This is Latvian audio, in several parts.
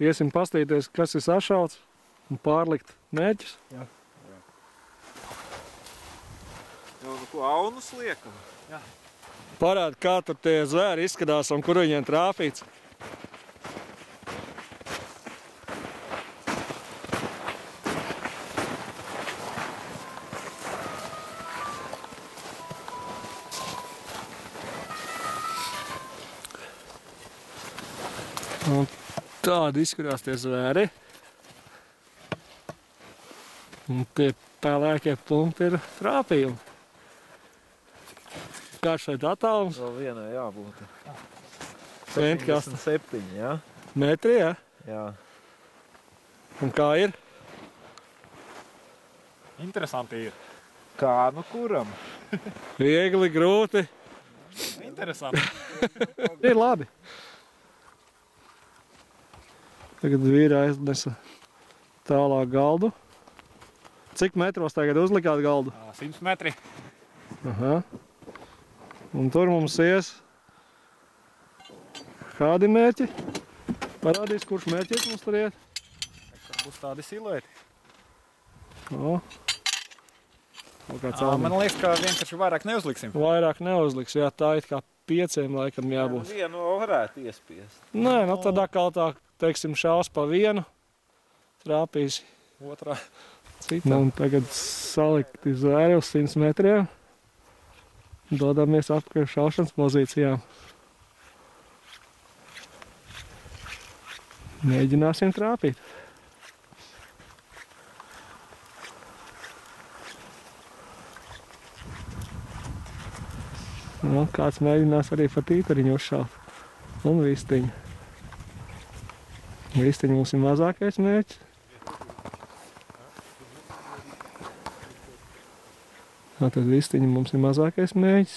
Iesim pastīties, kas ir sašauts un pārlikt mērķus. Jā. Jau nu ko aunus liekam? Jā. Parāda, kā tur tie zvēri izskatās un kur viņiem trāpīts. Un tādi izskatās tie zvēri. Un tie pelēkie punkti ir trāpījumi. Kāds šeit attālums? Vēl vienai jābūt. 77, jā? Metri, jā? Jā. Un kā ir? Interesanti ir. Kā nu kuram? Viegli, grūti. Interesanti. Ir labi. Tagad vīra aiznesa tālāk galdu. Cik metros tagad uzlikāt galdu? 100 metri. Aha. Un tur mums ies kādi mērķi? Parādīs, kurš mērķis mums tur iet? Būs tādi silueti. O. Man liekas, ka vienkārši vairāk neuzliksim. Vairāk neuzliks, jā, tā it kā 5 laikam jābūt. Vienu varētu iespiest. Nē, nu tad atkal tā, teiksim, šaus pa vienu, trāpīs Otrā. citā. Un tagad salikti zvēri uz 100 metriem. Dodamies atpakaļ šaušanas pozīcijām. Mēģināsim trāpīt. Nu, kāds mēģinās arī pa tītariņu uzšaut. Un vistiņu. Vistiņu mums ir mazākais mērķis. Tātad vistiņa mums ir mazākais mēģis.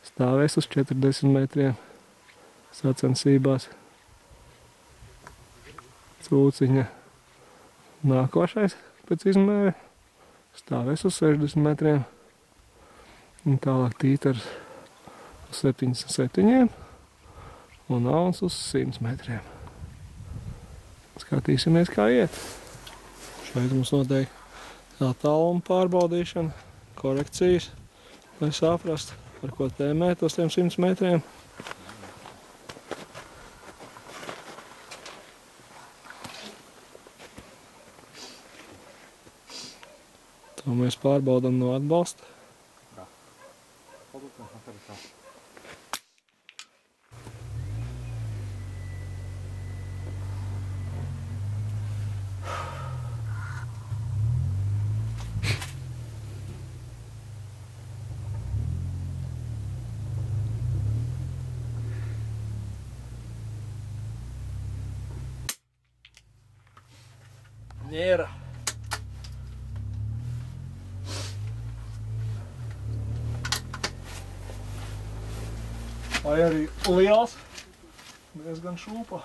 Stāvēs uz 40 metriem sacensībās. Cūciņa nākošais pēc izmēra. Stāvēs uz 60 metriem. Un tālāk tītars uz 77 un auns uz 100 metriem. Skatīsimies, kā iet. Šeit mums notiek attāluma pārbaudīšana. Korekcijas, lai saprastu, ar ko tēmēt uz tiem 100 metriem. To mēs pārbaudam no atbalsta. Ņēra. Vai arī liels, diezgan šūpa.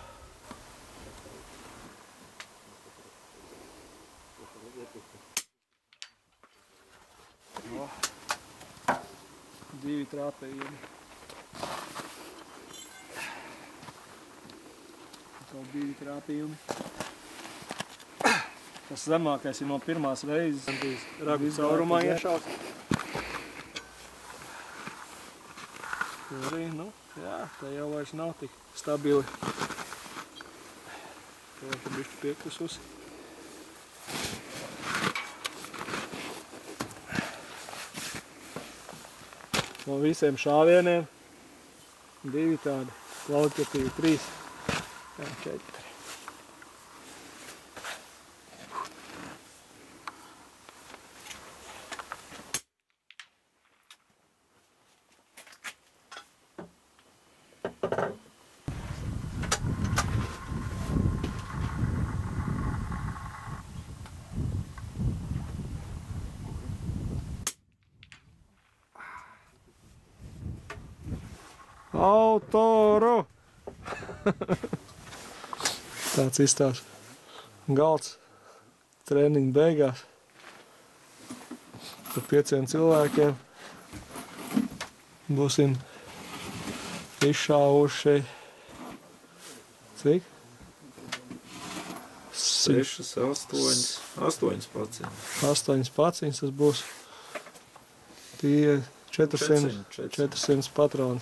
Divi trāpējumi. Vēl divi trāpējumi. Tas zemākais ir no pirmās reizes. Ragu caurumā iešaut. Arī, nu, jā, tā jau vairs nav tik stabili. Tā jau bišķi piekususi. No visiem šāvieniem 2 tādi kvalitatīvi, 3, 4. Autoru! Tāds izstās galds treniņu beigās. Par 5 cilvēkiem būsim izšāvuši cik? 6, 8 paciņas. 8 paciņas tas būs. Tie 400 patroni.